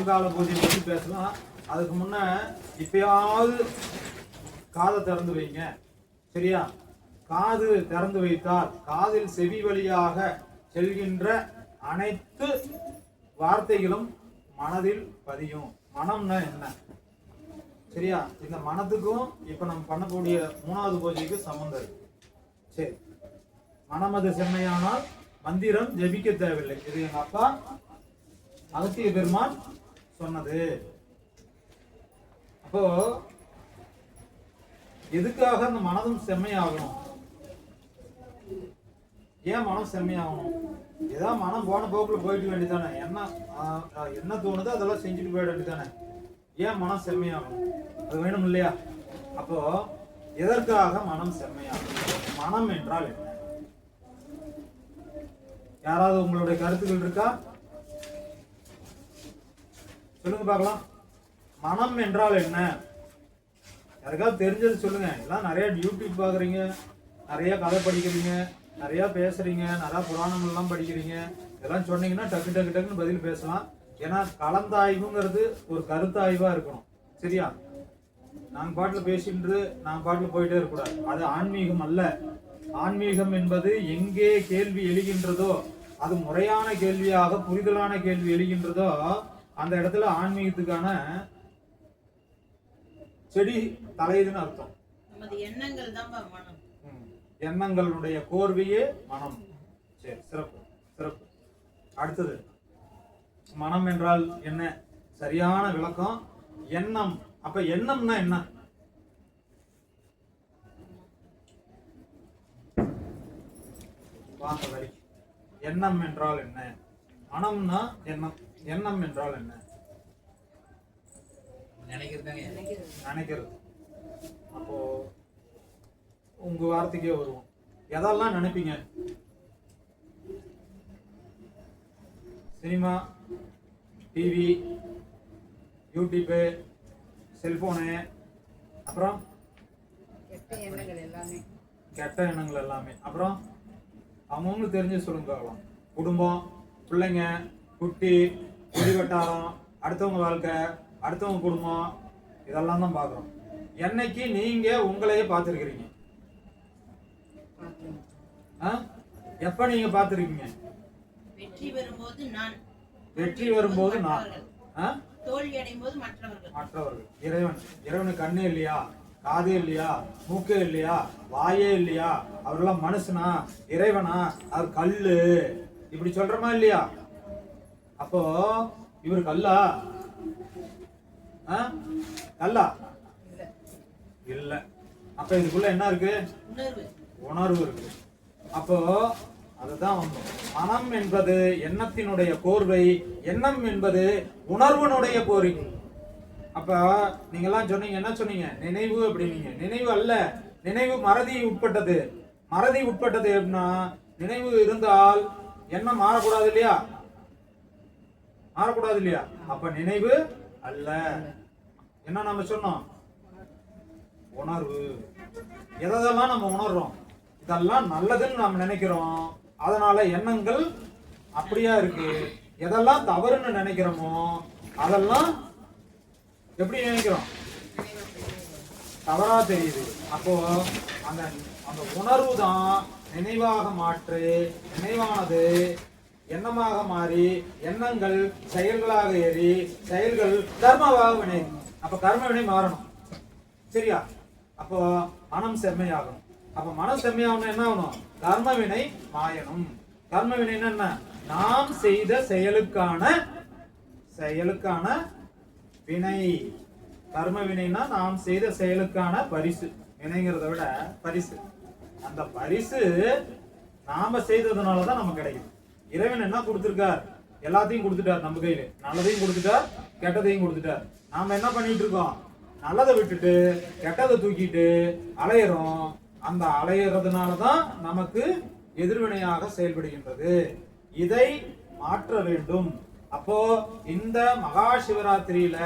ராகுகால பூஜை பற்றி பேசலாம். அதுக்கு முன்ன இப்பயாவது காதை திறந்து வைங்க. சரியா? காது திறந்து வைத்தால் காதில் செவி வழியாக செல்கின்ற அனைத்து வார்த்தைகளும் மனதில் பதியும். மனம்னா என்ன? சரியா? இந்த மனத்துக்கும் இப்ப நம்ம பண்ணக்கூடிய 3வது பூஜைக்கு சம்பந்தம் இருக்கு. சரி, மனம் அது செம்மையானால் மந்திரம் ஜெபிக்க தேவையில்லை. இது எங்க அப்பா அகத்திய பெருமான் சொன்னது. அப்போ எதுக்காக அந்த மனதும் செம்மையாகணும்? ஏன் மனம் செம்மையாகணும்? ஏதாவது மனம் போன போக்குல போயிட்டு வேண்டியதானே? என்ன தோணுதோ அதெல்லாம் செஞ்சுட்டு போயிட வேண்டியதானே? ஏன் மனம் செம்மையாகணும்? அது வேணும் இல்லையா? அப்போ எதற்காக மனம் செம்மையாகும்? மனம் என்றால் என்ன? யாராவது உங்களுடைய கருத்துக்கள் இருக்கா? சொல்லுங்க பார்க்கலாம். மனம் என்றால் என்ன? யாருக்காவது தெரிஞ்சது சொல்லுங்க. எல்லாம் நிறைய யூடியூப் பாக்குறீங்க, நிறைய கதை படிக்கிறீங்க, நிறைய பேசுறீங்க, நிறைய புராணங்கள் எல்லாம் படிக்கிறீங்க. இதெல்லாம் சொன்னீங்கன்னா டக்கு டக்கு டக்குன்னு பதில் பேசலாம். ஏன்னா கலந்தாய்வுங்கிறது ஒரு கருத்தாய்வா இருக்கணும். சரியா? நாங்க பாட்டுல பேசிட்டு நாங்க பாட்டுல போயிட்டே இருக்கக்கூடாது. அது ஆன்மீகம் அல்ல. ஆன்மீகம் என்பது எங்கே கேள்வி எழுகின்றதோ, அது முறையான கேள்வியாக புரிதலான கேள்வி எழுகின்றதோ, அந்த இடத்துல ஆன்மீகத்துக்கான செடி தலையுதுன்னு அர்த்தம். எண்ணங்கள் தான் மனம். எண்ணங்களுடைய கோர்வையே மனம். சரி, சிறப்பு சிறப்பு. அடுத்தது, மனம் என்றால் என்ன? சரியான விளக்கம் எண்ணம். அப்ப எண்ணம்னா என்ன? வாங்க வரி. எண்ணம் என்றால் என்ன? மனம்னா எண்ணம். எண்ணம் என்றால் என்ன? நினைக்கிறது. அப்போ உங்க வார்த்தைக்கே வருவோம். எதெல்லாம் நினைப்பீங்க? சினிமா, டிவி, யூடியூப்பு, செல்போனு, அப்புறம் கெட்ட எண்ணங்கள் எல்லாமே. அப்புறம் அவங்களுக்கு தெரிஞ்சு சொல்லுங்க பார்க்கலாம். குடும்பம், பிள்ளைங்க, குட்டி, குடி வட்டாரம், அடுத்தவங்க வாழ்க்கை, அடுத்தவங்க குடும்பம், இதெல்லாம் தான் பார்க்குறோம். என்னைக்கு நீங்க உங்களையே பார்த்துருக்கிறீங்க? எப்ப நீங்க பார்த்துருக்கீங்க? வெற்றி வரும்போது நான், வெற்றி வரும்போது நான், தோல்வி அடையும் போது மற்றவர்கள். இறைவனுக்கு கண்ணே இல்லையா? காதே இல்லையா? மூக்கே இல்லையா? வாயே இல்லையா? அவரெல்லாம் மனுஷனா? இறைவனா? அவர் கல்லு, இப்படி சொல்றமா இல்லையா? அப்போ இவர் கல்லா? கல்லா இல்ல. அப்ப இதுக்குள்ள என்ன இருக்கு? உணர்வு இருக்கு. அப்போ அதுதான் வந்தோம். மனம் என்பது எண்ணத்தினுடைய கோர்வை, எண்ணம் என்பது உணர்வனுடைய கோரிக்கை. அப்ப நீங்க எல்லாம் சொன்னீங்க, என்ன சொன்னீங்க? நினைவு அப்படின்னீங்க. நினைவு அல்ல, நினைவு மறதி உட்பட்டது. மறதி உட்பட்டது எப்படின்னா, நினைவு இருந்தால் எண்ணம் மாறக்கூடாது இல்லையா? மாறக்கூடாது இல்லையா? அப்ப நினைவு அல்ல. என்ன நம்ம சொன்னோம்? உணர்வு. எதெல்லாம் நம்ம உணர்றோம்? இதெல்லாம் நல்லதுன்னு நாம் நினைக்கிறோம், அதனால எண்ணங்கள் அப்படியா இருக்கு. எதெல்லாம் தவறுன்னு நினைக்கிறோமோ அதெல்லாம் எப்படி நினைக்கிறோம்? தவறா தெரியுது. அப்போ அந்த அந்த உணர்வு தான் நினைவாக மாற்று. நினைவானது எண்ணமாக மாறி, எண்ணங்கள் செயல்களாக ஏறி, செயல்கள் கர்மவாக வினை. அப்ப கர்ம வினை மாறணும். சரியா? அப்போ மனம் செம்மையாகும். அப்ப மனம் செம்மையாகணும் என்ன ஆகணும்? கர்ம வினை மாயணும். கர்ம வினை என்ன? நாம் செய்த செயலுக்கான வினை. கர்ம வினைனா நாம் செய்த செயலுக்கான பரிசு. வினைங்கிறத விட பரிசு. அந்த பரிசு நாம செய்ததுனாலதான் நமக்கு கிடைக்கும். இறைவன் என்ன கொடுத்திருக்கார்? எல்லாத்தையும் கொடுத்துட்டார் நம்ம கையில. நல்லதையும் கொடுத்துட்டார், கெட்டதையும் கொடுத்துட்டார். நாம என்ன பண்ணிட்டு இருக்கோம்? நல்லதை விட்டுட்டு கெட்டதை தூக்கிட்டு அலையிறோம். அந்த அலையிறதுனாலதான் நமக்கு எதிர்வினையாக செயல்படுகின்றது. இதை மாற்ற வேண்டும். அப்போ இந்த மகா சிவராத்திரியில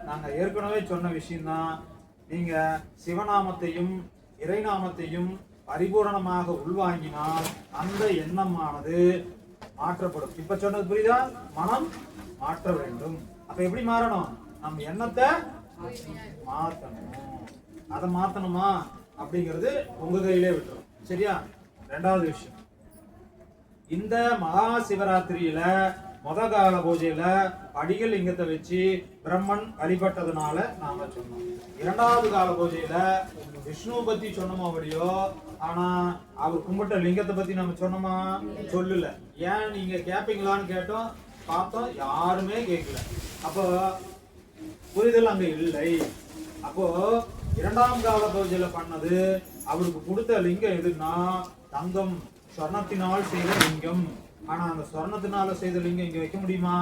நாங்க ஏற்கனவே சொன்ன விஷயம்தான், நீங்க சிவநாமத்தையும் இறைநாமத்தையும் பரிபூரணமாக உள்வாங்கினால் அந்த எண்ணமானது மாற்றப்படும். இப்ப சொன்னது புரியுதா? மனம் மாற்ற வேண்டும். அப்ப எப்படி மாறணும்? நம்ம எண்ணத்தை மாத்தணும். அதை மாத்தணுமா அப்படிங்கிறது உங்க கையிலே விட்டுரும். சரியா? ரெண்டாவது விஷயம், இந்த மகா சிவராத்திரியில முத கால பூஜையில படிகள் லிங்கத்தை வச்சு பிரம்மன் வழிபட்டதுனால நாம சொன்னோம். இரண்டாவது கால பூஜையில விஷ்ணுவை பத்தி சொன்னோமோ அப்படியோ, ஆனா அவர் கும்பிட்ட லிங்கத்தை பத்தி நம்ம சொன்னோமா? சொல்லல. ஏன் நீங்க கேப்பீங்களான்னு கேட்டோம், பார்த்தோம், யாருமே கேட்கல. அப்போ புரிதல் அங்க இல்லை. அப்போ இரண்டாம் கால பூஜையில பண்ணது அவருக்கு கொடுத்த லிங்கம் எதுன்னா தங்கம், சொர்ணத்தினால் செய்த லிங்கம். ஆனா அந்த சொர்ணத்தினால செய்த லிங்கம் இங்க வைக்க முடியுமா?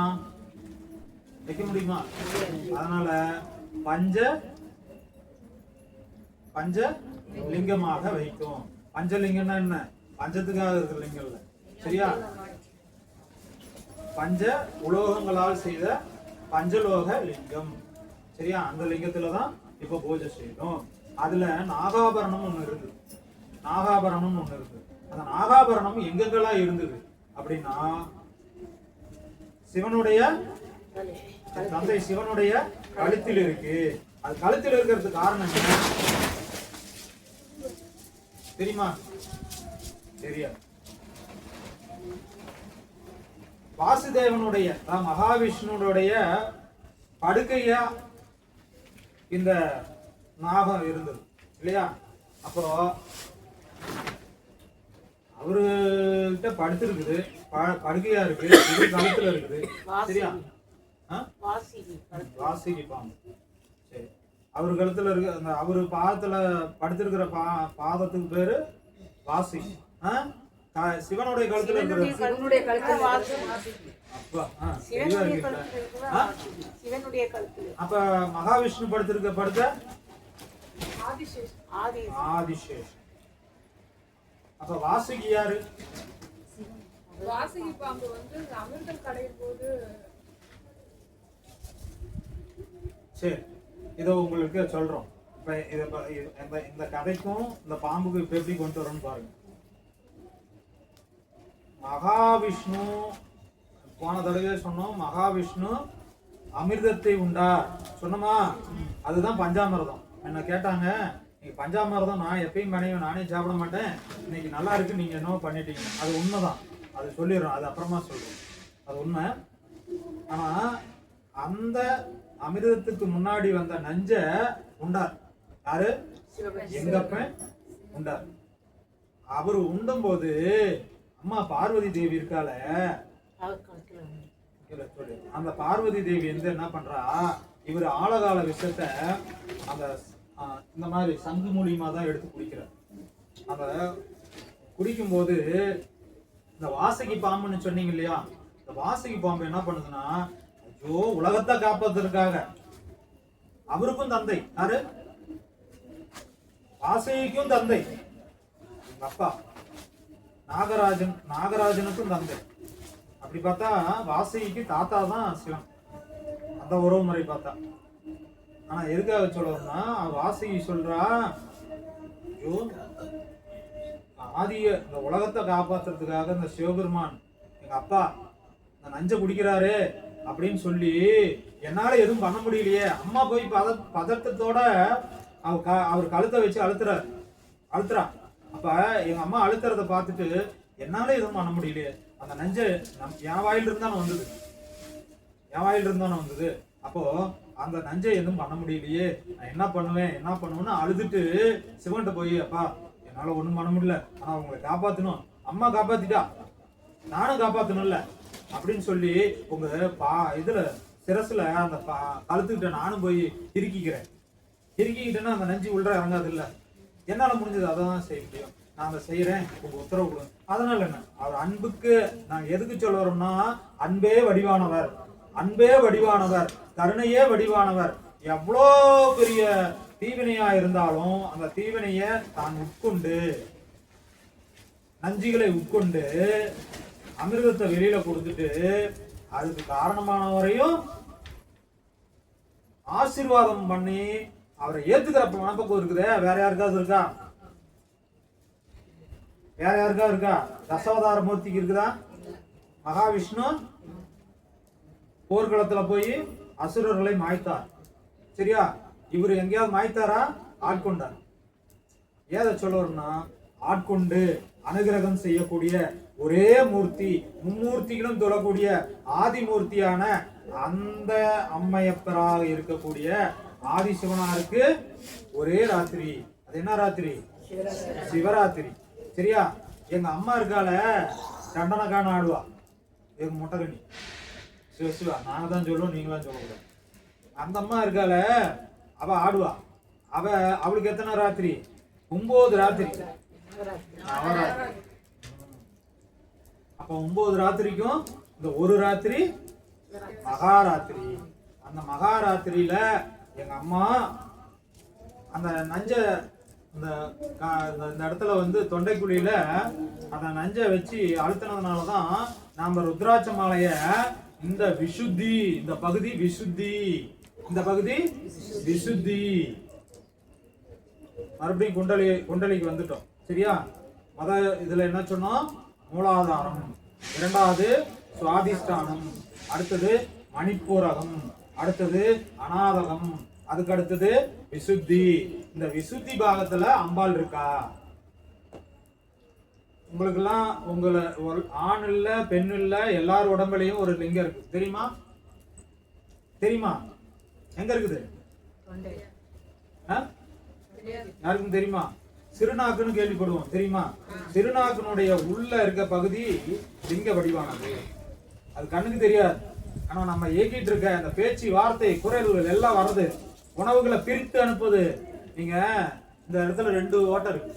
வைக்க முடியுமா? அதனால பஞ்ச லிங்கமாக வைக்கும். பஞ்சலிங்கம்னா என்ன? பஞ்சத்துக்காக இருக்கிற லிங்கம் இல்ல. சரியா? பஞ்ச உலோகங்களால் செய்த பஞ்சலோக லிங்கம். சரியா? அந்த லிங்கத்துலதான் இப்ப பூஜை செய்யணும். அதுல நாகாபரணம் ஒண்ணு இருக்கு. நாகாபரணம் ஒண்ணு இருக்கு. அந்த நாகாபரணம் எங்கெங்கெல்லாம் இருந்தது அப்படின்னா, சிவனுடைய தந்தை சிவனுடைய கழுத்தில் இருக்கு. அது கழுத்தில் இருக்கிறதுக்கு காரணம் என்ன தெரியுமா? தெரியாது. வாசுதேவனுடைய மகாவிஷ்ணுடைய படுக்கையா இந்த நாகம் இருந்தது இல்லையா? அப்போ அவருகிட்ட படுத்திருக்குது, படுக்கையா இருக்கு, இது கழுத்துல இருக்குது. சரியா? வாசிகி பாம்பு. சரி, அவர் கழுத்துல இருக்கு. அந்த அவரு பாதத்துல படுத்திருக்கிற பாதத்துக்கு பேரு வாசிகி. சிவனுடைய கழுத்துல இருக்கிற அப்ப மகாவிஷ்ணு படுத்திருக்க படுத்த ஆதிசேஷன். அப்ப வாசுகி யாரு? வாசுகி பாம்பு வந்து அமிர்தம் கடையும் போது. சரி, இதை உங்களுக்கு சொல்றோம். இப்ப இந்த கதைக்கும் இந்த பாம்புக்கு இப்ப எப்படி கொண்டு வரோம்னு பாருங்க. மகாவிஷ்ணு போன தடவை சொன்னோம், மகாவிஷ்ணு அமிர்தத்தை உண்டார் சொன்னோமா? அதுதான் பஞ்சாமிர்தம். என்ன கேட்டாங்க, நீங்க பஞ்சாமிர்தம் நான் எப்பயும் பனையும் நானே சாப்பிட மாட்டேன், இன்னைக்கு நல்லா இருக்கு, நீங்க என்ன பண்ணிட்டீங்க. அது உண்மைதான், அது சொல்லிடுறோம், அது அப்புறமா சொல்றோம், அது உண்மை. ஆனா அந்த அமிர்தத்துக்கு முன்னாடி வந்த நஞ்ச உண்டார் யாரு? எங்கப்பன் உண்டார். அவரு உண்டும் போது அம்மா பார்வதி தேவி இருக்கால, அந்த பார்வதி தேவி வந்து என்ன பண்றா, இவர் ஆழகால விஷத்தை அந்த இந்த மாதிரி சங்கு மூலியமா தான் எடுத்து குடிக்கிறார். அந்த குடிக்கும் போது இந்த வாசுகி பாம்புன்னு சொன்னீங்க இல்லையா, இந்த வாசுகி பாம்பு என்ன பண்ணுதுன்னா, ஐயோ உலகத்தை காப்பதற்காக, அவருக்கும் தந்தை யாரு? வாசுகிக்கும் தந்தை எங்க அப்பா நாகராஜனுக்கும் தந்தை. அப்படி பார்த்தா வாசுகிக்கு தாத்தா தான் சிவன், அந்த உறவு முறை பார்த்தா. ஆனா எதுக்காக சொல்றோம்னா, வாசுகி சொல்றா, ஐயோ ஆதிய இந்த உலகத்தை காப்பாத்துறதுக்காக இந்த சிவபெருமான் எங்க அப்பா இந்த நஞ்சை குடிக்கிறாரு அப்படின்னு சொல்லி என்னால எதுவும் பண்ண முடியலையே. அம்மா போய் பதட்டத்தோட அவர் கழுத்தை வச்சு அழுத்துறா. அப்ப எங்க அம்மா அழுத்துறத பார்த்துட்டு என்னால எதுவும் பண்ண முடியலையே, அந்த நஞ்சை என் வாயில இருந்தானே வந்தது, அப்போ அந்த நஞ்சை எதுவும் பண்ண முடியலையே, நான் என்ன பண்ணுவேன்னு அழுதுட்டு சிவன்கிட்ட போய், அப்பா என்னால ஒண்ணும் பண்ண முடியல, ஆனா உங்களை காப்பாத்தணும், அம்மா காப்பாத்திட்டா நானும் காப்பாத்தணும்ல அப்படின்னு சொல்லி உங்க இதுல சிரசுல அந்த கழுத்துக்கிட்ட நானும் போய் இறுக்கிக்கிட்டேன்னா அந்த நஞ்சு உள்ள இறங்காது இல்ல. என்னால முடிஞ்சது அதை தான் செய்ய முடியும், நான் அதை செய்யறேன், உங்க உத்தரவு கொடுங்க. அதனால என்ன, அவர் அன்புக்கு நாங்க எதுக்கு சொல்ல வரோம்னா, அன்பே வடிவானவர், கருணையே வடிவானவர். எவ்வளோ பெரிய தீவினையா இருந்தாலும் அந்த தீவினைய தான் உட்கொண்டு, நஞ்சுகளை உட்கொண்டு அமிர்தத்தை வெளியில கொடுத்துட்டு அதுக்கு காரணமானவரையும் ஆசீர்வாதம் பண்ணி அவரை ஏத்துக்கிற மனப்பக்குவம் இருக்குதே, வேற யாருக்காவது இருக்கா? தசாவதார மூர்த்திக்கு இருக்குதா? மகாவிஷ்ணு போர்க்களத்துல போய் அசுரர்களை மாய்த்தார். சரியா? இவர் எங்கேயாவது மாய்த்தாரா? ஆட்கொண்டார். ஏதை சொல்லுவார்னா, ஆட்கொண்டு அனுகிரகம் செய்யக்கூடிய ஒரே மூர்த்தி, மும்மூர்த்திகளும் தொழக்கூடிய ஆதிமூர்த்தியான அந்த அம்மையப்பராக இருக்கக்கூடிய ஆதிசிவனாருக்கு ஒரே ராத்திரி. அது என்ன ராத்திரி? சிவராத்திரி. சரியா? எங்க அம்மா இருக்கால, தண்டனக்கான ஆடுவா, எங்க முட்டைக்கண்ணி சிவா, நாங்க தான் சொல்லுவோம், நீங்களாம் சொல்லக்கூடாது. அந்த அம்மா இருக்கால, அவ ஆடுவா. அவளுக்கு எத்தனை ராத்திரி? 9 ராத்திரி. நவராத்திரி. அப்ப 9 ராத்திரிக்கும் இந்த ஒரு ராத்திரி மகாராத்திரி. அந்த மகாராத்திரியில எங்க அம்மா அந்த நஞ்ச இந்த இடத்துல வந்து தொண்டைக்குழியில அந்த நஞ்சை வச்சு அழுத்தினதுனாலதான் நாம ருத்ராட்ச மாலைய இந்த விசுத்தி, இந்த பகுதி விசுத்தி, இந்த பகுதி விசுத்தி. மறுபடியும் குண்டலிக்கு வந்துட்டோம். சரியா? இதுல என்ன சொன்னோம்? மூலாதாரம், இரண்டாவது சுவாதிஷ்டானம், அடுத்தது மணிப்பூரகம், அடுத்தது அநாதகம், அதுக்கு அடுத்தது விசுத்தி. இந்த விசுத்தி பாகத்துல அம்பாள் இருக்கா? உங்களுக்கு எல்லாம் ஒரு ஆண் இல்ல பெண் இல்ல எல்லார் உடம்புலயும் ஒரு லிங்கம் இருக்கு. தெரியுமா? தெரியுமா? எங்க இருக்குது? யாருக்கும் தெரியுமா? சிறுநாக்குன்னு கேள்விப்படுவோம். தெரியுமா? சிறுநாக்கினுடைய உள்ள இருக்க பகுதி லிங்க வடிவானது. அது கண்ணுக்கு தெரியாது. ஆனா நம்ம இயக்கிட்டு இருக்க அந்த பேச்சு, வார்த்தை, குரல்கள் எல்லாம் வர்றது, உணவுகளை பிரித்து அனுப்புது. நீங்க இந்த இடத்துல 2 ஓட்டை இருக்கு.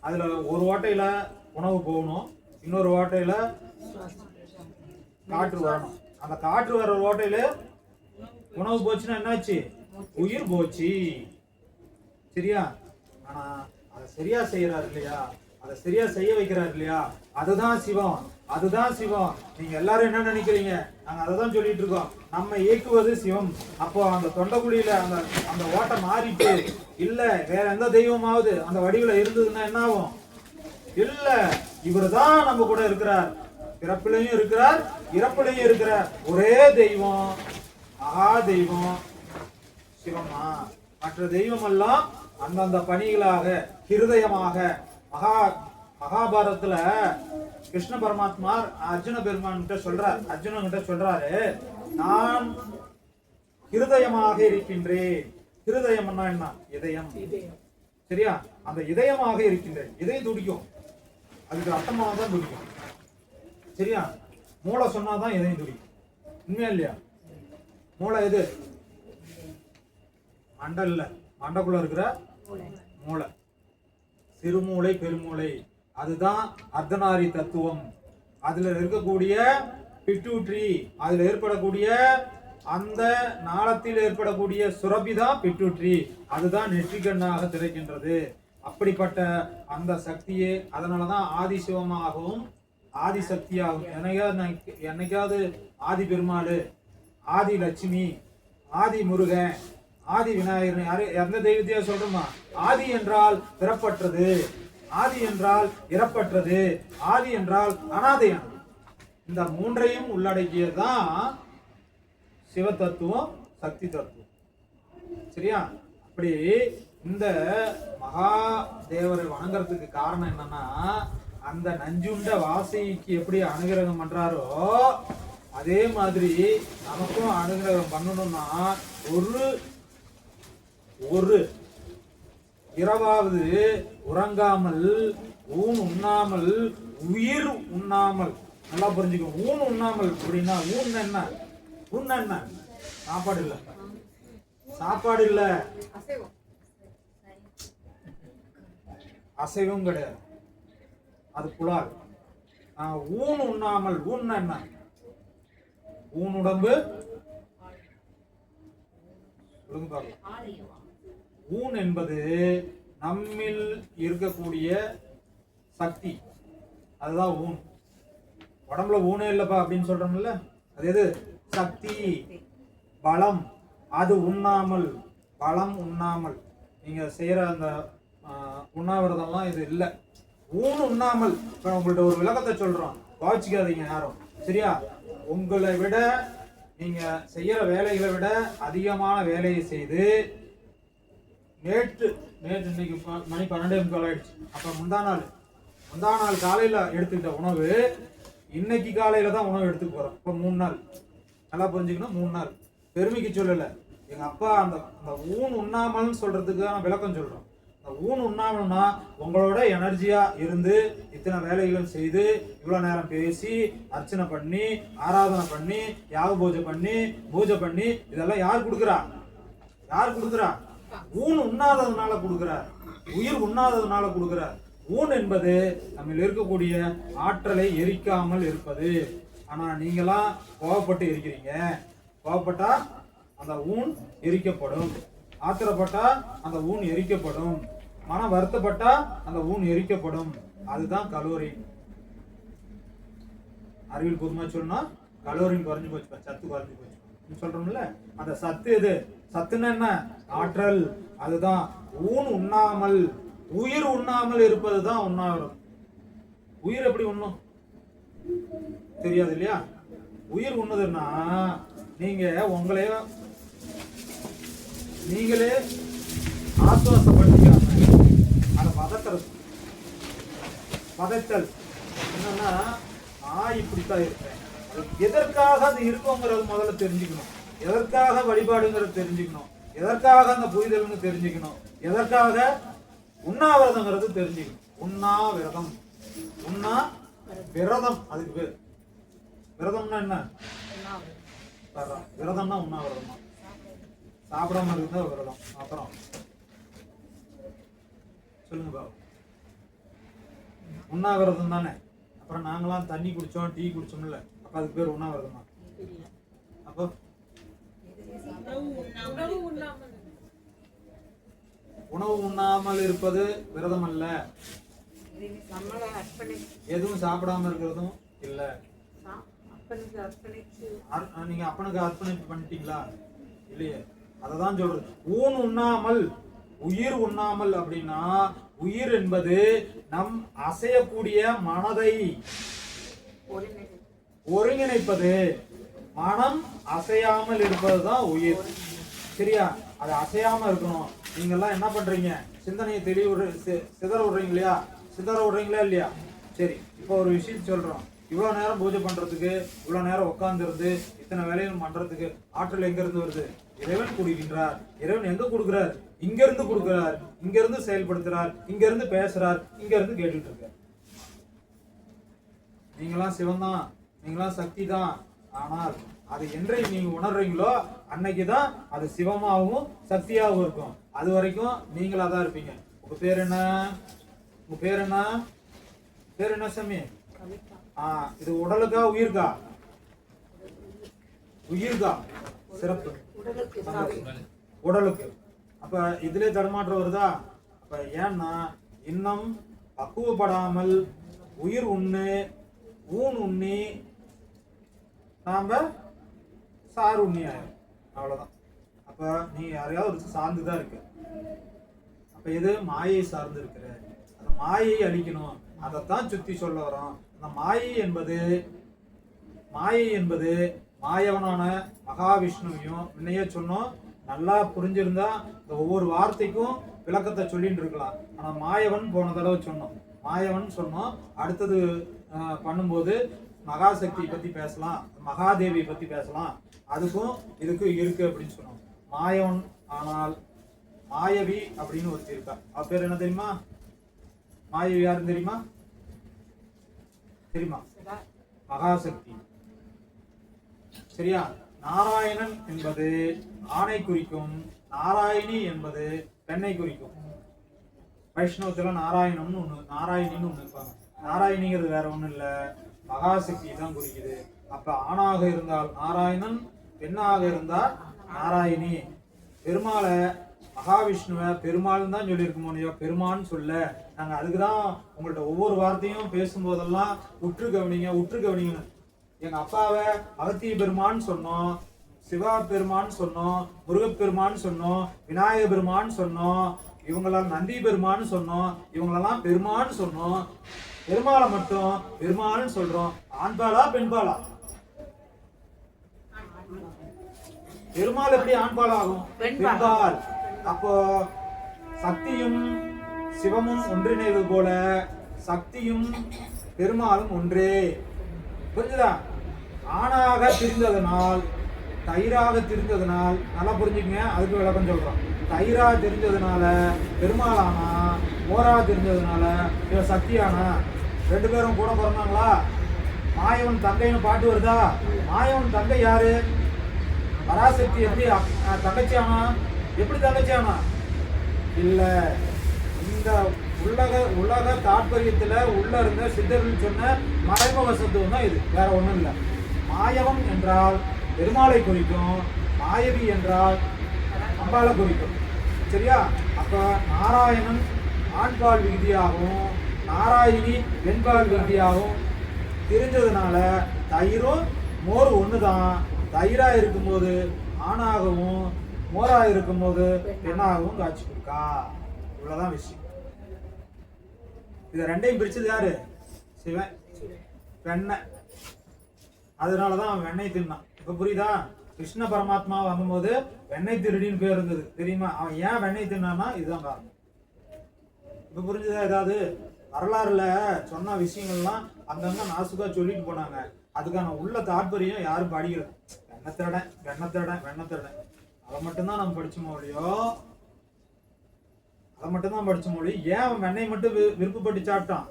அதுல ஒரு ஓட்டையில உணவு போகணும், இன்னொரு ஓட்டையில காற்று வரணும். அந்த காற்று வர்ற ஓட்டையில உணவு போச்சுன்னா என்னாச்சு? உயிர் போச்சு. சரியா? ஆனா அதை சரியா செய்யறாரு இல்லையா? அதை சரியா செய்ய வைக்கிறாரு இல்லையா? அதுதான் சிவம், அதுதான் சிவம். நீங்க எல்லாரும் என்ன நினைக்கிறீங்க? நாங்க அதை தான் சொல்லிட்டு இருக்கோம். நம்ம இயக்குவது சிவம். அப்போ அந்த தொண்டைக்குழியில அந்த ஓட்டை மாறிட்டு இல்ல வேற எந்த தெய்வமாவது அந்த வடிவுல இருந்ததுன்னா என்ன ஆகும்? இல்ல, இவர் தான் நம்ம கூட இருக்கிறார். பிறப்பிலையும் இருக்கிறார், இறப்பிலையும் இருக்கிறார். ஒரே தெய்வம், மகா தெய்வம் சிவமா. மற்ற தெய்வம் எல்லாம் அந்தந்த பணிகளாக ஹிருதயமாக. மகாபாரதத்துல கிருஷ்ண பரமாத்மா அர்ஜுன பெருமான் கிட்ட சொல்றார், அர்ஜுனன் கிட்ட சொல்றாரு, நான் ஹிருதயமாக இருக்கின்றேன். ஹிருதயம்னா என்ன? இதயம். சரியா? அந்த இதயமாக இருக்கின்றேன். இதயம் துடிக்கும், அதுக்கு அர்த்தமாக தான் துடிக்கும். சரியா? மூளை சொன்னாதான் இதயம் துடிக்கும். உண்மையா இல்லையா? மூளை எது? மண்டல் இல்ல, மண்டக்குள்ள இருக்கிற மூளை. சிறுமூளை, பெருமூளை, அதுதான் அர்த்தநாரி தத்துவம். அதுல இருக்கக்கூடிய பிட்யூட்ரி, அதுல ஏற்படக்கூடிய அந்த நாளத்தில் ஏற்படக்கூடிய சுரபிதான் பிட்யூட்ரி. அதுதான் நெற்றிக்கண்ணாக திறக்கின்றது. அப்படிப்பட்ட அந்த சக்தியே, அதனாலதான் ஆதி சிவமாகவும் ஆதி சக்தியாகும். என்னைக்காவது ஆதி பெருமாள், ஆதி லட்சுமி, ஆதி முருகன், ஆதி விநாயகர் யாரு எந்த தெய்வத்தையா சொல்றோமா? ஆதி என்றால் பிறப்பற்றது, ஆதி என்றால் இறப்பற்றது, ஆதி என்றால் அனாதையானது. இந்த மூன்றையும் உள்ளடக்கியதுதான் சிவ தத்துவம், சக்தி தத்துவம். சரியா? அப்படி இந்த மகா தேவரை வணங்குறதுக்கு காரணம் என்னன்னா, அந்த நஞ்சுண்ட வாசைக்கு எப்படி அனுகிரகம் பண்றாரோ அதே மாதிரி நமக்கும் அனுகிரகம் பண்ணணும்னா ஒரு இரவாவது உறங்காமல், ஊன் உண்ணாமல், உயிர் உண்ணாமல். நல்லா புரிஞ்சுக்கோ. ஊன் உண்ணாமல் அப்படின்னா ஊன் என்ன? ஊன் என்ன? சாப்பாடு இல்ல, சாப்பாடு இல்ல, அசைவம் கிடையாது, அது புலால். ஊன் உண்ணாமல், ஊன் என்ன? ஊன் உடம்பு. ஊன் என்பது நம்மில் இருக்கக்கூடிய சக்தி, அதுதான் ஊன். உடம்புல ஊனே இல்லப்பா அப்படின்னு சொல்றோம்ல, அது எது? சக்தி, பலம். அது உண்ணாமல், பலம் உண்ணாமல் நீங்க செய்யற அந்த உண்ணாவிரதம்லாம் இது இல்லை. ஊன் உண்ணாமல். இப்ப உங்கள்ட்ட ஒரு விளக்கத்தை சொல்றோம், வாசிக்காதீங்க யாரும். சரியா? உங்களை விட நீங்க செய்யற வேலைகளை விட அதிகமான வேலையை செய்து நேற்று இன்னைக்கு மணி 12:45 ஆயிடுச்சு. அப்ப முந்தா நாள் காலையில எடுத்துக்கிட்ட உணவு இன்னைக்கு காலையில தான் உணவு எடுத்துக்க போறோம். இப்ப 3 நாள், நல்லா புரிஞ்சுக்கணும். 3 நாள் பெருமைக்கு சொல்லல. எங்க அப்பா அந்த ஊன் உண்ணாமல்னு சொல்றதுக்கு நான் விளக்கம் சொல்றோம். அந்த ஊன் உண்ணாமல்னா உங்களோட எனர்ஜியா இருந்து இத்தனை வேலைகளும் செய்து இவ்வளவு நேரம் பேசி அர்ச்சனை பண்ணி ஆராதனை பண்ணி யாக பூஜை பண்ணி இதெல்லாம் யார் கொடுக்குறா? ஊன் உண்ணாததுனால கொடுக்கிறார். உயிர் உண்ணாததுனால கொடுக்கிறார். ஊன் என்பது நம்ம இருக்கக்கூடிய ஆற்றலை எரிக்காமல் இருப்பது. ஆனா நீங்களாம் கோவப்பட்டு இருக்கிறீங்க. கோவப்பட்டா அந்த ஊன் எரிக்கப்படும். ஆத்திரப்பட்டா அந்த ஊன் எரிக்கப்படும். மன வருத்தப்பட்டா அந்த ஊன் எரிக்கப்படும். அதுதான் கலோரி. அறிவியல் பூர்வமா சொன்னா கலோரி குறைஞ்சு போச்சு, சத்து குறைஞ்சு போச்சு சொல்றோம்ல. அந்த சத்து எது? சத்துன்னா என்ன? ஆற்றல். அதுதான் ஊன் உண்ணாமல், உயிர் உண்ணாமல் இருப்பதுதான் உண்ணாவிரதம். உயிர் எப்படி உண்ணும் தெரியாது இல்லையா? உயிர் உண்ணுதுன்னா நீங்களே ஆசுவாசப்படுத்திக்காம அதை பதைத்தல் என்னன்னா, நான் இப்படித்தான் இருப்பேன், எதற்காக அது இருக்குங்கிறது முதல்ல தெரிஞ்சுக்கணும். எதற்காக வழிபாடுங்கிறது தெரிஞ்சுக்கணும். எதற்காக அந்த புரிதல்னு தெரிஞ்சுக்கணும். எதற்காக உண்ணாவிரதங்கிறது தெரிஞ்சுக்கணும். உண்ணாவிரதம், விரதம். அதுக்கு பேர் விரதம்னா என்ன? விரதம்னா உண்ணாவிரதம் தான். சாப்பிடாம இருந்தா விரதம். அப்புறம் சொல்லுங்க பாபு. உண்ணாவிரதம் தானே. அப்புறம் நாங்களாம் தண்ணி குடிச்சோம், டீ குடிச்சோம்ல, அப்ப அதுக்கு பேர் உண்ணாவிரதமா? அப்போ உணவு உண்ணாமல் இருப்பது விரதம் அல்ல. எதுவும் சாப்பிடாம இருக்கிறதும் இல்ல. நீங்க அப்பனுக்கு அர்ப்பணிப்பு பண்ணிட்டீங்களா? இல்லையே. அததான் சொல்றது. ஊன் உண்ணாமல், உயிர் உண்ணாமல் அப்படின்னா, உயிர் என்பது நம் அசையக்கூடிய மனதை ஒருங்கிணைப்பது. மனம் அசையாமல் இருப்பதுதான் உயிர். சரியா? அது அசையாம இருக்கணும். நீங்க எல்லாம் என்ன பண்றீங்க? சிந்தனையை சிதற விடுறீங்களா இல்லையா? சரி, இப்போ ஒரு விஷயம் சொல்றோம். இவ்வளவு நேரம் பூஜை பண்றதுக்கு, இவ்வளவு நேரம் உட்கார்ந்து இருந்து இத்தனை வேலைகள் பண்றதுக்கு ஆற்றல் எங்க இருந்து வருது? இறைவன் கொடுக்கின்றார். இறைவன் எங்க கொடுக்கிறார்? இங்க இருந்து கொடுக்கிறார். இங்க இருந்து செயல்படுத்துறார். இங்க இருந்து பேசுறார். இங்க இருந்து கேட்டுட்டு இருக்கார். நீங்களாம் சிவன் தான், நீங்களாம் சக்தி தான். ஆனால் அது என்றைக்கு நீங்க உணர்றீங்களோ அன்னைக்குதான் அது சிவமாகவும் சக்தியாகவும் இருக்கும். அது வரைக்கும் நீங்களா தான் இருப்பீங்க. உங்க பேர் என்ன? பேர் என்ன சாமி? இது உடலுக்கா உயிருக்கா? உயிருக்கா? சிறப்பு. உடலுக்கு. அப்ப இதுல தடுமாற்றம் வருதா? அப்ப ஏன்னா இன்னும் பக்குவப்படாமல் உயிர் ஊன் உண்ணி நாம சார் உண்ணி ஆயிரும். அவ்வளவுதான். அப்ப நீ யாரையாவது சார்ந்துதான் இருக்கு. அப்ப இது மாயை சார்ந்து இருக்கிற. அந்த மாயை அழிக்கணும். அதைத்தான் சுத்தி சொல்ல வரோம். அந்த மாயை என்பது மாயவனான மகாவிஷ்ணுவையும் முன்னையே சொன்னோம். நல்லா புரிஞ்சிருந்தா இந்த ஒவ்வொரு வார்த்தைக்கும் விளக்கத்தை சொல்லிட்டு இருக்கலாம். ஆனா மாயவன் போன தடவை சொன்னோம். அடுத்தது பண்ணும்போது மகாசக்தி பத்தி பேசலாம், மகாதேவி பத்தி பேசலாம். அதுக்கும் இதுக்கும் இருக்கு அப்படின்னு சொன்னோம். மாயவன். ஆனால் மாயவி அப்படின்னு ஒருத்தி இருக்கா. அவ பேர் என்ன தெரியுமா? மாயவி யாருன்னு தெரியுமா? மகாசக்தி. சரியா? நாராயணன் என்பது ஆணை குறிக்கும், நாராயணி என்பது பெண்ணை குறிக்கும். வைஷ்ணவத்துல நாராயணம்னு ஒண்ணு, நாராயணின்னு ஒண்ணு இருப்பாங்க. நாராயணிங்கிறது வேற ஒண்ணும் இல்ல, மகாசக்தி தான் குறிக்குது. அப்ப ஆணாக இருந்தால் நாராயணன், பெண்ணாக இருந்தால் நாராயணி. பெருமாளை மகாவிஷ்ணுவை பெருமாள்னு தான் சொல்லியிருக்கோம் இல்லையோ, பெருமான்னு சொல்ல. நாங்க அதுக்குதான் உங்கள்ட்ட ஒவ்வொரு வார்த்தையும் பேசும்போதெல்லாம் உற்று கவனிங்க. எங்க அப்பாவை அகத்திய பெருமான்னு சொன்னோம், சிவா பெருமான்னு சொன்னோம், முருகப்பெருமான்னு சொன்னோம், விநாயக பெருமான்னு சொன்னோம், இவங்களாம் நந்தி பெருமான்னு சொன்னோம், இவங்களெல்லாம் பெருமான்னு சொன்னோம். பெருமாளை மட்டும் பெருமாள்னு சொல்றோம். ஆண்பாளா பெண்பாளா? பெருமாள் எப்படி ஆண்பால் ஆகும்? பெண்பால். அப்போ சக்தியும் சிவமும் ஒன்றிணைவது போல சக்தியும் பெருமாளும் ஒன்றே. புரிஞ்சுதா? ஆணாக திரிந்ததனால் தயிராக திரிந்ததனால், நல்லா புரிஞ்சுக்கங்க, அதுக்கு விளக்கம் சொல்றோம். தயிரா தெரிஞ்சதுனால பெருமாளானா, மோரா தெரிஞ்சதுனால இவ சக்தியானா. ரெண்டு பேரும் கூட பிறந்தாங்களா? மாயவன் தங்கைன்னு பாட்டு வருதா? மாயவன் தங்கை யாரு? பராசக்தி. எப்படி தங்கச்சி ஆனா? எப்படி தங்கச்சி ஆனா? இல்ல, இந்த உலக தாற்பயத்துல உள்ள இருந்த சித்தர்கள் சொன்ன மறைமுக சத்துவம் தான் இது, வேற ஒண்ணும் இல்லை. மாயவம் என்றால் பெருமாளை குறிக்கும், மாயவி என்றால் அம்பாளை குறிக்கும். சரியா? அப்ப நாராயணன் ஆண்பால் விகுதியாகவும் நாராயணி பெண்பால் விகுதியாகவும் தெரிஞ்சதுனால தயிரும் மோர் ஒண்ணுதான். தயிரா இருக்கும்போது ஆணாகவும் மோரா இருக்கும்போது பெண்ணாகவும் காட்சி கொடுக்கா. இவ்வளவுதான் விஷயம். இத ரெண்டையும் பிரிச்சது யாரு? சிவன். வெண்ணெய். அதனாலதான் அவன் வெண்ணெய் தின்னான். இப்ப புரியுதா? கிருஷ்ண பரமாத்மா வரும்போது வெண்ணெய் திருடின்னு பேர் இருந்தது தெரியுமா? அவன் ஏன் வெண்ணெய் தின்னானா? இதுதான் காரணம். இப்ப புரிஞ்சுதா? ஏதாவது வரலாறுல சொன்ன விஷயங்கள்லாம் அங்கங்க நாசுக்கா சொல்லிட்டு போனாங்க. அதுக்கான உள்ள தாற்பயம் யாரும் படிக்கல. வெண்ணத்திரடன் வெண்ணத்திரடன் வெண்ணத்திரடன் அதை மட்டும்தான் நம்ம படிச்சோமோ இல்லையோ, அதை மட்டும்தான் படிச்ச மொழி. ஏன் அவன் வெண்ணெய் மட்டும் விருப்பப்பட்டு சாப்பிட்டான்?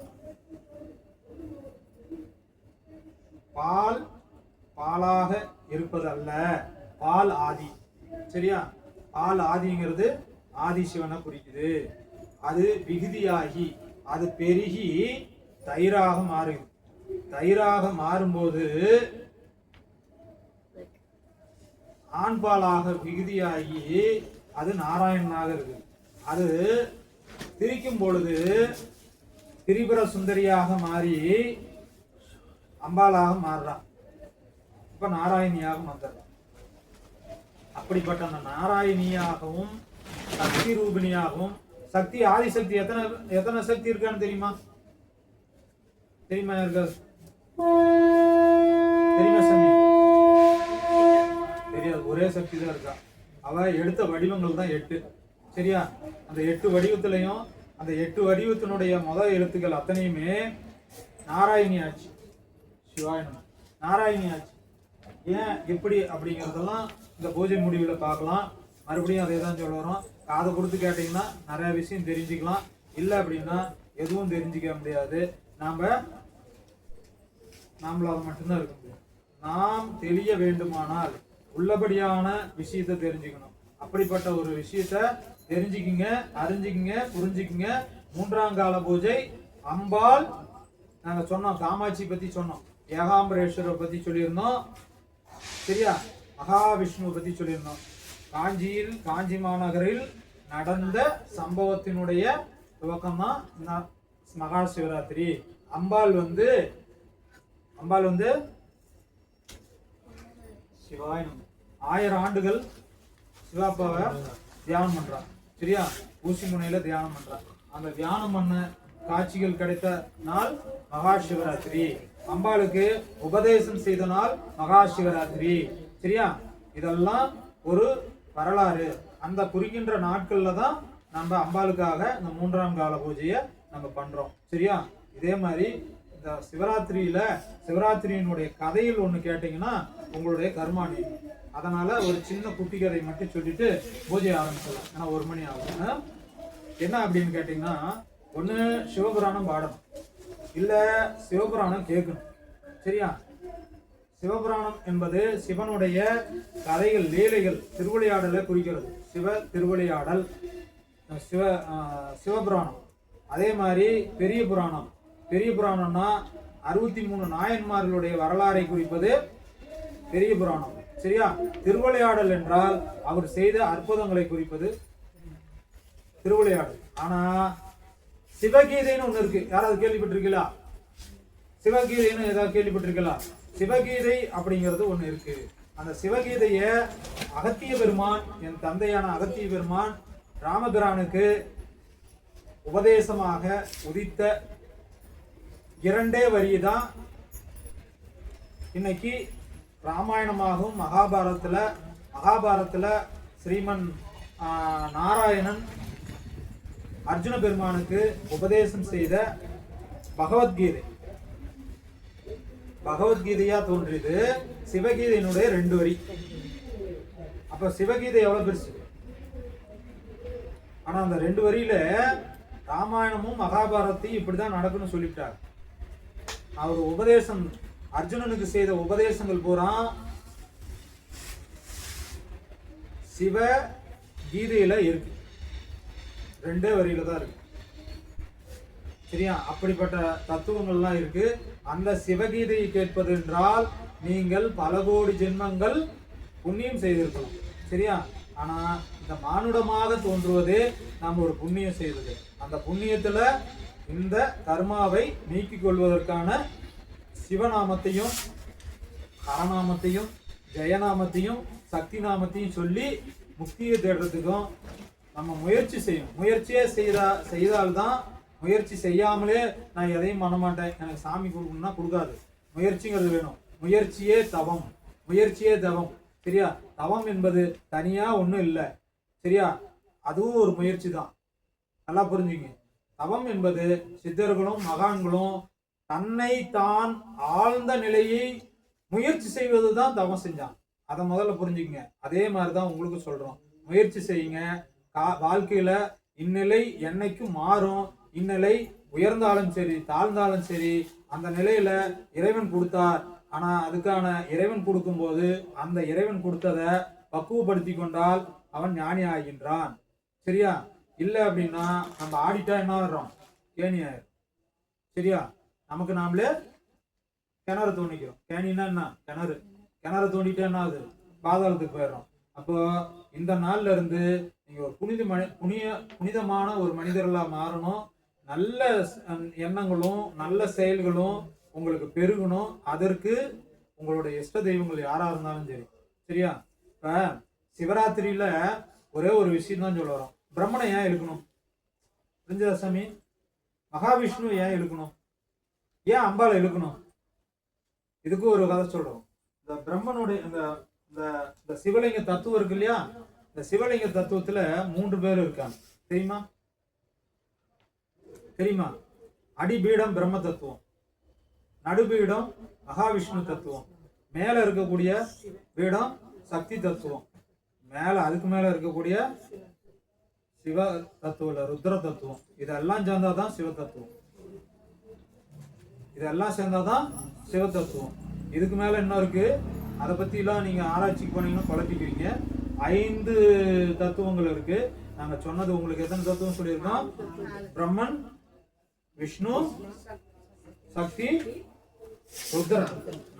பால் பாலாக இருப்பதல்ல, பால் ஆதி. சரியா? பால் ஆதிங்கிறது ஆதி சிவனை குறிக்குது. அது விகுதியாகி அது பெருகி தயிராக மாறுது. தயிராக மாறும்போது ஆண்பாலாக விகுதியாகி அது நாராயணனாக இருக்கு. அது திரிக்கும் பொழுது திரிபுர சுந்தரியாக மாறி அம்பாலாக மாறுறான். இப்ப நாராயணியாக வந்துடுறான். அப்படிப்பட்ட அந்த நாராயணியாகவும் சக்தி ரூபிணியாகவும், சக்தி ஆதிசக்தி எத்தனை எத்தனை சக்தி இருக்கான்னு தெரியுமா? தெரியுமா? இருக்காது? தெரியுமா சாமி? தெரியாது. ஒரே சக்தி தான் இருக்கா. அவ எடுத்த வடிவங்கள் தான் 8. சரியா? அந்த 8 வடிவத்திலையும் அந்த 8 வடிவத்தினுடைய முதல் எழுத்துக்கள் அத்தனையுமே நாராயணி ஆச்சு. சிவாயனம் நாராயணி ஆச்சு. ஏன் எப்படி அப்படிங்கிறதெல்லாம் இந்த பூஜை முடிவில் பார்க்கலாம். மறுபடியும் அதே தான் சொல்ல வரோம். காதை கொடுத்து கேட்டீங்கன்னா நிறைய விஷயம் தெரிஞ்சுக்கலாம். இல்லை அப்படின்னா எதுவும் தெரிஞ்சுக்க முடியாது. நாமளாக மட்டும்தான் இருக்க முடியும். நாம் தெரிய வேண்டுமானால் உள்ளபடியான விஷயத்தை தெரிஞ்சுக்கணும். அப்படிப்பட்ட ஒரு விஷயத்த தெரிஞ்சுக்கிங்க, அறிஞ்சுக்கிங்க, புரிஞ்சுக்கிங்க. 3ஆம் கால பூஜை அம்பாள். நாங்க சொன்னோம், காமாட்சி பத்தி சொன்னோம், ஏகாம்பரேஸ்வரரை பத்தி சொல்லியிருந்தோம். சரியா? மகாவிஷ்ணுவை பத்தி சொல்லியிருந்தோம். காஞ்சி மாநகரில் நடந்த சம்பவத்தினுடைய துவக்கம் தான் மகா சிவராத்திரி. அம்பாள் வந்து சிவாயனம் 1000 ஆண்டுகள் சிவாப்பாவை தியானம் பண்றான். சரியா? ஊசி முனையில தியானம் பண்றான். அந்த தியானம் பண்ண காட்சிகள் கிடைத்த நாள் மகா சிவராத்திரி. அம்பாளுக்கு உபதேசம் செய்த நாள் மகா சிவராத்திரி. சரியா? இதெல்லாம் ஒரு வரலாறு. அந்த குறிக்கின்ற நாட்கள்ல தான் நம்ம அம்பாளுக்காக இந்த 3ஆம் கால பூஜையை நம்ம பண்றோம். சரியா? இதே மாதிரி இந்த சிவராத்திரியினுடைய கதையில் ஒண்ணு கேட்டீங்கன்னா உங்களுடைய கர்மாணி. அதனால ஒரு சின்ன குட்டி கதை மட்டும் சொல்லிட்டு பூஜை ஆரம்பிச்சிடலாம். ஏன்னா 1 மணி ஆகும். என்ன அப்படின்னு கேட்டீங்கன்னா, ஒண்ணு சிவபுராணம் பாடணும், இல்ல சிவபுராணம் கேட்கணும். சரியா? சிவபுராணம் என்பது சிவனுடைய கதைகள், லீலைகள், திருவிளையாடலை குறிக்கிறது. சிவ திருவிளையாடல் சிவபுராணம். அதே மாதிரி பெரிய புராணம். பெரிய புராணம்னா 63 நாயன்மார்களுடைய வரலாறை குறிப்பது பெரிய புராணம். சரியா? திருவிளையாடல் என்றால் அவர் செய்த அற்புதங்களை குறிப்பது திருவிளையாடல். ஆனா சிவகீதைன்னு ஒண்ணு இருக்கு. யாராவது கேள்விப்பட்டிருக்கீங்களா? சிவகீதைன்னு ஏதாவது கேள்விப்பட்டிருக்கீங்களா? சிவகீதை அப்படிங்கிறது ஒண்ணு இருக்கு. அந்த சிவகீதைய அகத்திய பெருமான், என் தந்தையான அகத்திய பெருமான் ராமபிரானுக்கு உபதேசமாக உதித்த 2 வரி தான் இன்னைக்கு ராமாயணமாகவும் மகாபாரதத்துல ஸ்ரீமன் நாராயணன் அர்ஜுன பெருமானுக்கு உபதேசம் செய்த பகவத்கீதையா தோன்றியது சிவகீதையினுடைய 2 வரி. அப்ப சிவகீதை எவ்வளவு பெருசு, ஆனா அந்த 2 வரியில ராமாயணமும் மகாபாரத்தையும் இப்படிதான் நடக்கும்னு சொல்லிட்டார். அவர் உபதேசம் அர்ஜுனனுக்கு செய்த உபதேசங்கள் பூரா சிவ கீதையில இருக்கு, 2 வரியில தான் இருக்கு. சரியா? அப்படிப்பட்ட தத்துவங்கள்லாம் இருக்கு. அந்த சிவகீதையை கேட்பது என்றால் நீங்கள் பல கோடி ஜென்மங்கள் புண்ணியம் செய்திருக்கலாம். சரியா? ஆனா இந்த மானுடமாக தோன்றுவதே நாம் ஒரு புண்ணியம் செய்தது. அந்த புண்ணியத்துல இந்த கர்மாவை நீக்கிக் கொள்வதற்கான சிவநாமத்தையும் ஹரநாமத்தையும் ஜெயநாமத்தையும் சக்தி நாமத்தையும் சொல்லி முக்தியை தேடுறதுக்கும் நம்ம முயற்சி செய்யணும். முயற்சியே செய்தால்தான். முயற்சி செய்யாமலே நான் எதையும் பண்ண மாட்டேன், எனக்கு சாமி கொடுக்கணும்னா கொடுக்காது. முயற்சிங்கிறது வேணும். முயற்சியே தவம், முயற்சியே தவம். சரியா? தவம் என்பது தனியா ஒன்றும் இல்லை. சரியா? அதுவும் ஒரு முயற்சி தான். நல்லா புரிஞ்சுங்க. தவம் என்பது சித்தர்களும் மகான்களும் தன்னை தான் ஆழ்ந்த நிலையை முயற்சி செய்வது தான் தவம் செஞ்சான். அதை முதல்ல புரிஞ்சுக்கங்க. அதே மாதிரிதான் உங்களுக்கு சொல்றோம். முயற்சி செய்யுங்க. வாழ்க்கையில இந்நிலை என்னைக்கும் மாறும். இந்நிலை உயர்ந்தாலும் சரி தாழ்ந்தாலும் சரி அந்த நிலையில இறைவன் கொடுத்தார். ஆனா அதுக்கான இறைவன் கொடுக்கும் போது அந்த இறைவன் கொடுத்ததை பக்குவப்படுத்தி கொண்டால் அவன் ஞானி ஆகின்றான். சரியா? இல்லை அப்படின்னா நம்ம ஆடிட்டா என்ன ஆடுறோம், கேணி ஆயிரும். சரியா? நமக்கு நாமளே கிணறு தோண்டிக்கிறோம். கேணின்னா என்ன, கிணறு தோண்டிட்டா என்ன ஆகுது, பாதாளத்துக்கு போயிடுறோம். அப்போ இந்த நாள்ல இருந்து நீங்க ஒரு புனிதமான ஒரு மனிதர்களா மாறணும். நல்ல எண்ணங்களும் நல்ல செயல்களும் உங்களுக்கு பெருகணும். அதற்கு உங்களுடைய இஷ்ட தெய்வங்கள் யாரா இருந்தாலும் சரி. சரியா? இப்ப சிவராத்திரியில ஒரே ஒரு விஷயம் தான் சொல்ல வரோம். பிரம்மனை ஏன் இழுக்கணும், சாமி? மகாவிஷ்ணு ஏன் இழுக்கணும், ஏன் அம்பாளை இழுக்கணும்? இதுக்கு ஒரு கதை சொல்றோம். இந்த பிரம்மனுடைய இந்த சிவலிங்க தத்துவம் இருக்கு இல்லையா, இந்த சிவலிங்க தத்துவத்துல 3 பேர் இருக்காங்க. தெரியுமா? அடிபீடம் பிரம்ம தத்துவம், நடுபீடம் மகாவிஷ்ணு தத்துவம், மேல இருக்கக்கூடிய பீடம் சக்தி தத்துவம், அதுக்கு மேல இருக்கக்கூடிய சிவ தத்துவம் ருத்ர தத்துவம். இதெல்லாம் சேர்ந்தாதான் சிவ தத்துவம். இதெல்லாம் சேர்ந்தாதான் சிவ தத்துவம். இதுக்கு மேல என்ன இருக்கு, அதை பத்தி எல்லாம் நீங்க ஆராய்ச்சிக்கு போனீங்கன்னா குழப்பிக்குவீங்க. 5 தத்துவங்கள் இருக்கு. நாங்க சொன்னது உங்களுக்கு எத்தனை தத்துவம் சொல்லியிருக்கோம்? பிரம்மன், விஷ்ணு, சக்தி, ருத்ரன்,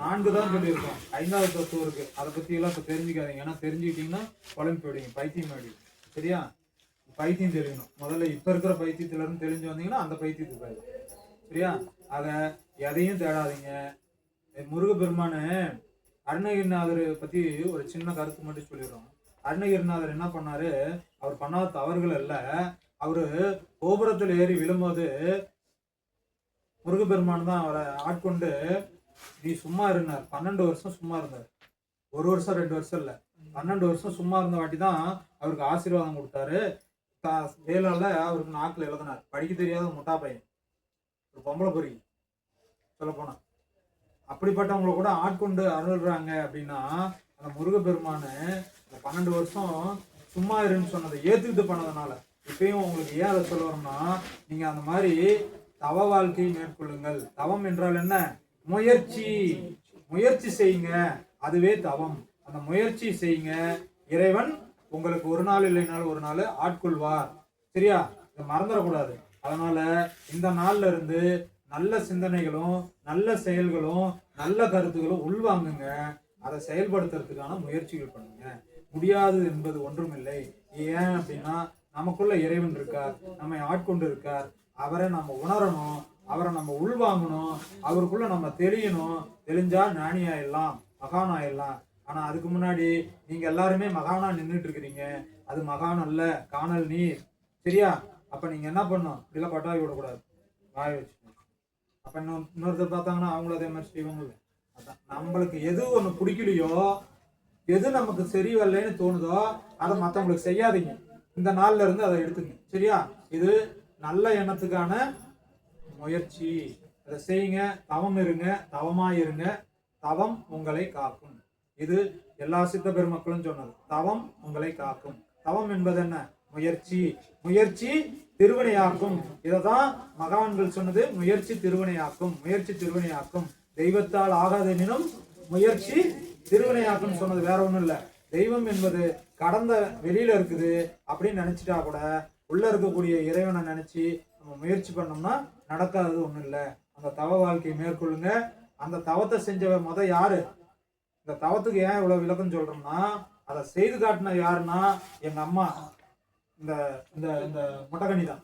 4 தான் சொல்லியிருக்கோம். 5வது தத்துவம் இருக்கு. அதை பத்தி எல்லாம் இப்ப தெரிஞ்சுக்காதீங்க. ஏன்னா தெரிஞ்சுக்கிட்டீங்கன்னா குழம்பு போயிடுங்க, பைத்தியம் ஆயிடுங்க. சரியா? பைத்தியம் தெரியணும். முதல்ல இப்ப இருக்கிற பைத்தியத்துல இருந்து தெரிஞ்சு வந்தீங்கன்னா அந்த பைத்தியத்துக்கு போயிடும். சரியா? அத எதையும் தேடாதீங்க. முருகப்பெருமானு அருணகிரிநாதர் பத்தி ஒரு சின்ன கருத்து மட்டும் சொல்லிடுறோம். அருணகிரிநாதர் என்ன பண்ணாரு, அவர் பண்ணாத தவறுகள் அல்ல. அவரு கோபுரத்தில் ஏறி விழும்போது முருகப்பெருமான் தான் அவரை ஆட்கொண்டு நீ சும்மா இருந்தார். 12 வருஷம் சும்மா இருந்தார். 1 வருஷம் 2 வருஷம் இல்ல, 12 வருஷம் சும்மா இருந்த வாட்டி தான் அவருக்கு ஆசீர்வாதம் கொடுத்தாரு. வேளால அவருக்கு நாக்கில் எழுதினார். படிக்க தெரியாத முட்டா பையன், ஒரு பொம்பளை பொறி சொல்ல போனா. அப்படிப்பட்டவங்களை கூட ஆட்கொண்டு அருள்றாங்க அப்படின்னா அந்த முருகப்பெருமானு இந்த 12 வருஷம் சும்மா இருன்னு சொன்னதை ஏத்துக்கிட்டு பண்ணதுனால இப்பயும் உங்களுக்கு ஏன் அதை சொல்ல வரோம்னா, நீங்க அந்த மாதிரி தவ வாழ்க்கையை மேற்கொள்ளுங்கள். தவம் என்றால் என்ன? முயற்சி செய்யுங்க. அதுவே தவம். அந்த முயற்சி செய்யுங்க. இறைவன் உங்களுக்கு ஒரு நாள் இல்லைனாலும் ஒரு நாள் ஆட்கொள்வார். சரியா? இதை மறந்துடக்கூடாது. அதனால இந்த நாள்ல இருந்து நல்ல சிந்தனைகளும் நல்ல செயல்களும் நல்ல கருத்துகளும் உள்வாங்குங்க. அதை செயல்படுத்துறதுக்கான முயற்சிகள் பண்ணுங்க. முடியாது என்பது ஒன்றுமில்லை. ஏன் அப்படின்னா நமக்குள்ள இறைவன் இருக்கார், நம்மை ஆட்கொண்டு இருக்கார். அவரை நம்ம உணரணும், அவரை நம்ம உள்வாங்கணும், அவருக்குள்ள நம்ம தெரியணும். தெளிஞ்சா ஞானி ஆயிடலாம், மகான் ஆயிடலாம். ஆனா அதுக்கு முன்னாடி நீங்க எல்லாருமே மகானா நின்றுட்டு இருக்கிறீங்க. அது மகான் அல்ல, காணல் நீர். சரியா? அப்ப நீங்க என்ன பண்ணும், இப்படிலாம் பட்டாவி விடக்கூடாது, வாய வச்சுக்கணும். அப்ப இன்னொருத்தர் பார்த்தாங்கன்னா அவங்களும் அதே மாதிரி செய்வாங்க. அதான் நம்மளுக்கு எது ஒண்ணு பிடிக்கலையோ, எது நமக்கு சரி வரலைன்னு தோணுதோ அதை மற்றவங்களுக்கு செய்யாதீங்க. இந்த நாள்ல இருந்து அதை எடுத்துங்க. சரியா? இது நல்ல எண்ணத்துக்கான முயற்சி. அதை செய்யுங்க. தவம் இருங்க, தவமா இருங்க. தவம் உங்களை காக்கும். இது எல்லா சித்த பெருமக்களும் சொன்னது. தவம் உங்களை காக்கும். தவம் என்பது என்ன? முயற்சி. முயற்சி திருவினையாக்கும். இததான் மகான்கள் சொன்னது. முயற்சி திருவினையாக்கும், முயற்சி திருவினையாக்கும். தெய்வத்தால் ஆகாதெனினும் முயற்சி திருவினையாக்கும் சொன்னது வேற ஒண்ணும் இல்ல. தெய்வம் என்பது கடந்த வெளியில இருக்குது அப்படின்னு நினைச்சிட்டா கூட உள்ள இருக்கக்கூடிய இறைவனை நினைச்சு நம்ம முயற்சி பண்ணோம்னா நடக்காதது ஒண்ணும் இல்லை. அந்த தவ வாழ்க்கையை மேற்கொள்ளுங்க. அந்த தவத்தை செஞ்சவ யாரு? இந்த தவத்துக்கு ஏன் இவ்வளவு விளக்கம் சொல்றோம்னா, அதை செய்து காட்டின யாருன்னா எங்க அம்மா, இந்த இந்த இந்த மொட்டகனி தான்.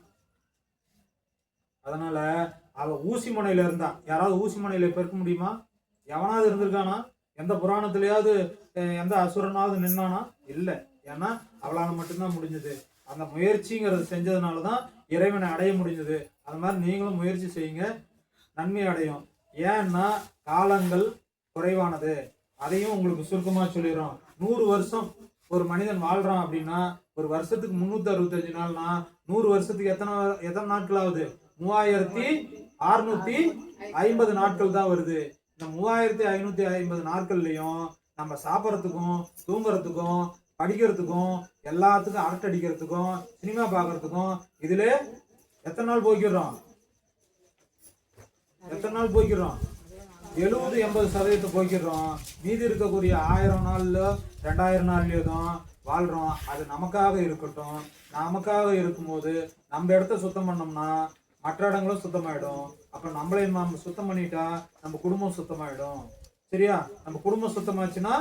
அதனால அவ ஊசி முனையில இருந்தா. யாராவது ஊசி முனையில இப்ப இருக்க முடியுமா? எவனாவது இருந்திருக்கானா? எந்த புராணத்திலேயாவது எந்த அசுரனாவது நின்னானா? இல்லை. ஏன்னா அவளால மட்டும்தான் முடிஞ்சது. அந்த முயற்சிங்கிறது செஞ்சதுனாலதான் இறைவனை அடைய முடிஞ்சது. அது மாதிரி நீங்களும் முயற்சி செய்யுங்க, நன்மை அடையும். ஏன்னா காலங்கள் குறைவானது. அதையும் உங்களுக்கு சுருக்கமா சொல்லிடுறோம். 100 வருஷம் ஒரு மனிதன் வாழ்றான் அப்படின்னா, ஒரு வருஷத்துக்கு 365 நாள்னா 100 வருஷத்துக்கு எத்தனை நாட்கள் ஆகுது? 3650 நாட்கள் தான் வருது. இந்த 3550 நாட்கள்லயும் நம்ம சாப்பிட்றதுக்கும், தூங்குறதுக்கும், படிக்கிறதுக்கும், எல்லாத்துக்கும் அரட்டை அடிக்கிறதுக்கும், சினிமா பார்க்கறதுக்கும் இதுல எத்தனை நாள் போய்க்கிறோம்? 70-80% போய்க்கிறோம். மீதி இருக்கக்கூடிய 1000 நாள்ல 2000 நாள்லயோ தான் வாழ்றோம். அது நமக்காக இருக்கட்டும். நமக்காக இருக்கும்போது நம்ம இடத்த சுத்தம் பண்ணோம்னா மற்ற இடங்களும் சுத்தமாயிடும். அப்ப நம்மளையும் நம்ம சுத்தம் பண்ணிட்டா நம்ம குடும்பம் சுத்தமாயிடும். சரியா? நம்ம குடும்பம் சுத்தமாச்சுன்னா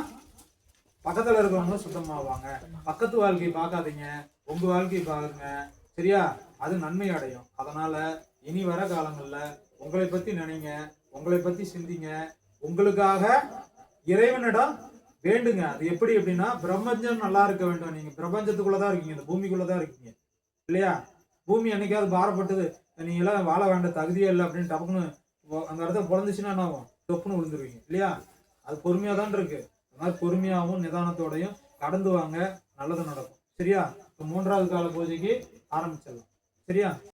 பக்கத்துல இருக்கிறவங்களும் சுத்தமாவாங்க. பக்கத்து வாழ்க்கையை பார்க்காதீங்க, உங்க வாழ்க்கையை பாருங்க. சரியா? அது நன்மை அடையும். அதனால இனி வர காலங்கள்ல உங்களை பத்தி நினைங்க, உங்களை பத்தி சிந்திங்க, உங்களுக்காக இறைவனிடம் வேண்டுங்க. அது எப்படி அப்படின்னா, பிரபஞ்சம் நல்லா இருக்க வேண்டும். நீங்க பிரபஞ்சத்துக்குள்ளதான் இருக்கீங்க, இந்த பூமிக்குள்ளதான் இருக்கீங்க இல்லையா? பூமி என்னைக்காவது பாரப்பட்டது நீங்க எல்லாம் வாழ வேண்ட தகுதியே இல்லை அப்படின்னு டப்புன்னு அந்த இடத்த பொழந்துச்சுன்னா என்ன ஆகும்? தொப்புன்னு விழுந்துருவீங்க இல்லையா? அது பொறுமையா தான் இருக்கு. அந்த மாதிரி பொறுமையாகவும் நிதானத்தோடையும் கடந்து வாங்க, நல்லது நடக்கும். சரியா? இப்போ 3வது கால பூஜைக்கு ஆரம்பிச்சிடலாம். சரியா?